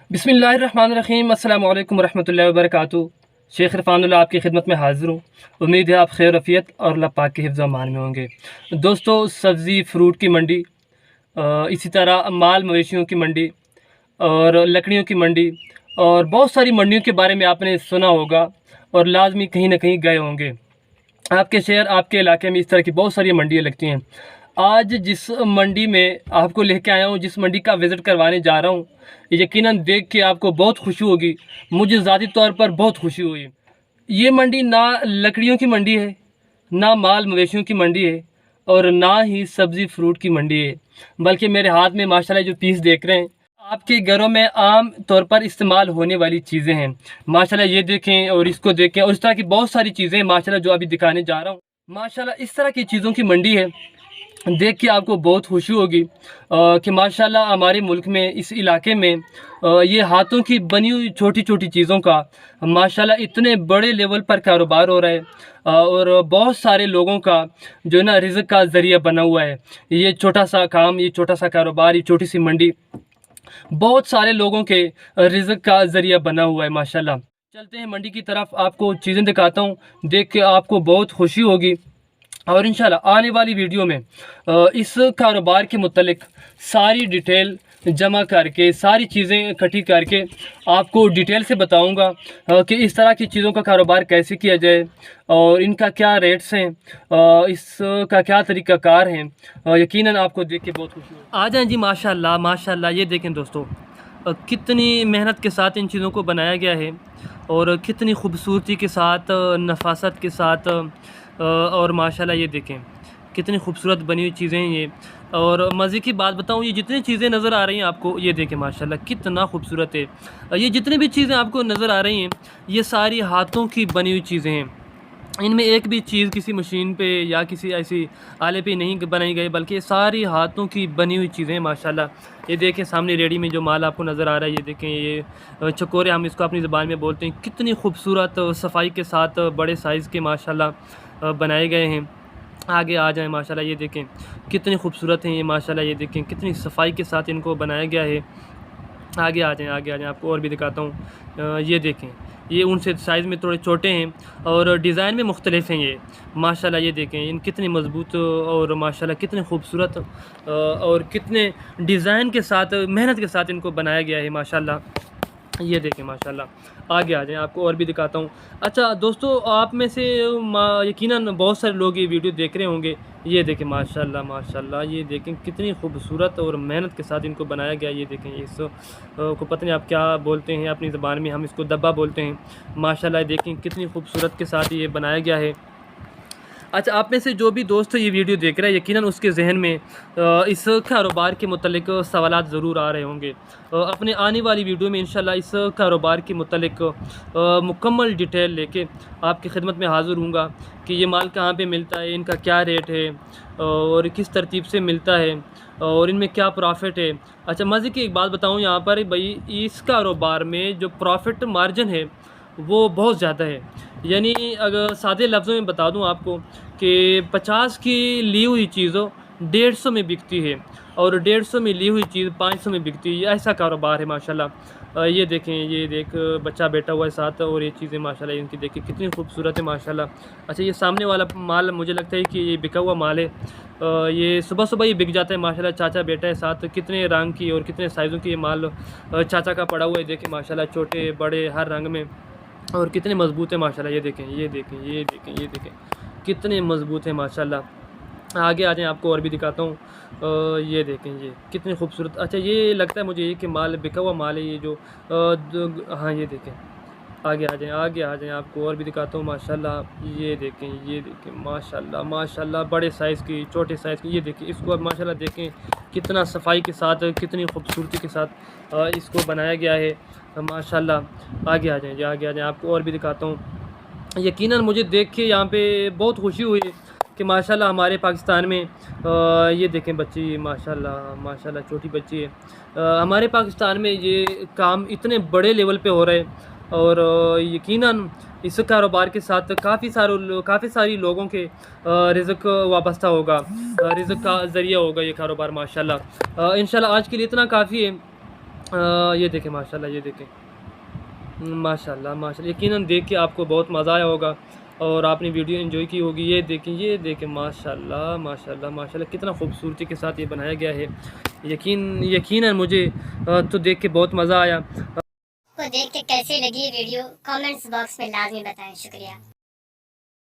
बिस्मिल्लाहिर्रहमानिर्रहीम अस्सलाम वालेकुम रहमतुल्लाहि व बरकातुहू। शेख इरफानुल्लाह आपकी खिदमत में हाज़िर हूँ। उम्मीद है आप खैर रफ़ियत और अल्लाह पाक के हिफ्ज़ अमान में होंगे। दोस्तों, सब्ज़ी फ्रूट की मंडी, इसी तरह माल मवेशियों की मंडी और लकड़ियों की मंडी और बहुत सारी मंडियों के बारे में आपने सुना होगा और लाज़मी कहीं ना कहीं गए होंगे। आपके शहर, आपके इलाके में इस तरह की बहुत सारी मंडियाँ लगती हैं। आज जिस मंडी में आपको लेके आया हूँ, जिस मंडी का विज़िट करवाने जा रहा हूँ, यकीनन देख के आपको बहुत खुशी होगी। मुझे ज़ाती तौर पर बहुत खुशी हुई। ये मंडी ना लकड़ियों की मंडी है, ना माल मवेशियों की मंडी है और ना ही सब्ज़ी फ्रूट की मंडी है, बल्कि मेरे हाथ में माशाल्लाह जो पीस देख रहे हैं, आपके घरों में आम तौर पर इस्तेमाल होने वाली चीज़ें हैं। माशाल्लाह ये देखें और इसको देखें और इस तरह की बहुत सारी चीज़ें हैं माशाल्लाह जो अभी दिखाने जा रहा हूँ। माशाल्लाह इस तरह की चीज़ों की मंडी है, देख के आपको बहुत खुशी होगी कि माशाल्लाह हमारे मुल्क में, इस इलाके में ये हाथों की बनी हुई छोटी छोटी चीज़ों का माशाल्लाह इतने बड़े लेवल पर कारोबार हो रहा है और बहुत सारे लोगों का जो है ना रिज़्क़ का ज़रिया बना हुआ है। ये छोटा सा काम, ये छोटा सा कारोबार, ये छोटी सी मंडी बहुत सारे लोगों के रिज़्क़ का ज़रिया बना हुआ है माशाल्लाह। चलते हैं मंडी की तरफ, आपको चीज़ें दिखाता हूँ, देख के आपको बहुत खुशी होगी। और इंशाल्लाह आने वाली वीडियो में इस कारोबार के मुतल्लिक सारी डिटेल जमा करके, सारी चीज़ें इकट्ठी करके आपको डिटेल से बताऊंगा कि इस तरह की चीज़ों का कारोबार कैसे किया जाए और इनका क्या रेट्स हैं, इसका क्या तरीक़ाकार है। यकीनन आपको देख के बहुत खुशी होगी। आ जाएँ जी। माशाल्लाह माशाल्लाह, ये देखें दोस्तों, कितनी मेहनत के साथ इन चीज़ों को बनाया गया है और कितनी खूबसूरती के साथ, नफासत के साथ और माशाल्लाह ये देखें कितनी खूबसूरत बनी हुई चीज़ें हैं ये। और मज़े की बात बताऊँ, ये जितनी चीज़ें नज़र आ रही हैं आपको, ये देखें माशाल्लाह कितना खूबसूरत है। ये जितनी भी चीज़ें आपको नज़र आ रही हैं, ये सारी हाथों की बनी हुई चीज़ें हैं। इनमें एक भी चीज़ किसी मशीन पे या किसी ऐसी आले पे नहीं बनाई गई, बल्कि ये सारी हाथों की बनी हुई चीज़ें हैं माशाल्लाह। ये देखें सामने रेडी में जो माल आपको नज़र आ रहा है, ये देखें, ये चकोरे हम इसको अपनी ज़बान में बोलते हैं। कितनी खूबसूरत सफाई के साथ बड़े साइज़ के माशाल्लाह बनाए गए हैं। आगे आ जाएँ माशाल्लाह, ये देखें कितनी खूबसूरत हैं ये माशाल्लाह। ये देखें कितनी सफाई के साथ इनको बनाया गया है। आगे आ जाएँ, आगे आ जाएँ, आपको और भी दिखाता हूँ। ये देखें, ये उनसे साइज़ में थोड़े छोटे हैं और डिज़ाइन में मुख्तलिफ़ हैं ये माशाल्लाह। ये देखें इन कितनी मज़बूत और माशाल्लाह कितने खूबसूरत और कितने डिज़ाइन के साथ, मेहनत के साथ इनको बनाया गया है माशाल्लाह। ये देखें माशाल्लाह। आगे आ जाएँ, आपको और भी दिखाता हूँ। अच्छा दोस्तों, आप में से यकीनन बहुत सारे लोग ये वीडियो देख रहे होंगे। ये देखें माशाल्लाह माशाल्लाह, ये देखें कितनी खूबसूरत और मेहनत के साथ इनको बनाया गया। ये देखें, इस को पता नहीं आप क्या बोलते हैं अपनी ज़बान में, हम इसको दब्बा बोलते हैं माशाल्लाह। देखें कितनी खूबसूरत के साथ ये बनाया गया है। अच्छा, आप में से जो भी दोस्त ये वीडियो देख रहा है, यकीनन उसके जहन में इस कारोबार के मुतल्लिक सवालात ज़रूर आ रहे होंगे। अपने आने वाली वीडियो में इंशाल्लाह इस कारोबार के मुतल्लिक मुकम्मल डिटेल लेके आपकी खिदमत में हाज़िर हूँगा कि ये माल कहाँ पे मिलता है, इनका क्या रेट है और किस तरतीब से मिलता है और इनमें क्या प्रॉफिट है। अच्छा, मज़े की एक बात बताऊँ यहाँ पर भाई, इस कारोबार में जो प्रॉफिट मार्जिन है वो बहुत ज़्यादा है। यानी अगर सादे लफ्ज़ों में बता दूं आपको कि 50 की ली हुई चीज़ों 150 में बिकती है और 150 में ली हुई चीज़ 500 में बिकती है। ऐसा कारोबार है माशाल्लाह। ये देखें, ये देख बच्चा बैठा हुआ है साथ और ये चीज़ें माशाल्लाह इनकी देखें कितनी खूबसूरत है माशाल्लाह। अच्छा, ये सामने वाला माल मुझे लगता है कि ये बिका हुआ माल है। ये सुबह सुबह ही बिक जाता है माशाल्लाह। चाचा बैठा है साथ, कितने रंग की और कितने साइज़ों की ये माल चाचा का पड़ा हुआ है। देखें माशाल्लाह, छोटे बड़े हर रंग में और कितने मज़बूत है माशाल्लाह। ये देखें, ये देखें, ये देखें, ये देखें कितने मज़बूत है माशाल्लाह। आगे आ जाएँ, आपको और भी दिखाता हूँ। ये देखें, ये कितनी खूबसूरत। अच्छा, ये लगता है मुझे ये कि माल बिका हुआ माल है ये जो हाँ, ये देखें। आगे आ जाएँ, आगे आ जाएँ, आपको और भी दिखाता हूँ माशाल्लाह। ये देखें, ये देखें माशाल्लाह माशाल्लाह, बड़े साइज़ की, छोटे साइज़ की। ये देखें, इसको अब माशाल्लाह देखें कितना सफाई के साथ, कितनी खूबसूरती के साथ इसको बनाया गया है माशाल्लाह। आगे आ जाएँ जी, आगे आ जाएँ, आपको और भी दिखाता हूँ। यकीनन मुझे देख के यहाँ पे बहुत खुशी हुई कि माशाल्लाह हमारे पाकिस्तान में ये देखें बच्ची माशाल्लाह माशाल्लाह, छोटी बच्ची है। हमारे पाकिस्तान में ये काम इतने बड़े लेवल पे हो रहा है और यकीनन इस कारोबार के साथ काफ़ी सारी लोगों के रिज़्क़ वाबस्ता होगा, रिज़्क़ का ज़रिया होगा ये कारोबार माशाल्लाह। इंशाल्लाह आज के लिए इतना काफ़ी है। ये देखें माशाल्लाह, ये देखें माशाल्लाह माशाल्लाह, यकीनन देख के आपको बहुत मज़ा आया होगा और आपने वीडियो एंजॉय की होगी। ये देखें माशाल्लाह माशाल्लाह माशाल्लाह, कितना खूबसूरती के साथ ये बनाया गया है। यकीनन मुझे तो देख के बहुत मज़ा आया। को देख के कैसी लगी वीडियो कमेंट्स बॉक्स में लाजमी बताएं। शुक्रिया।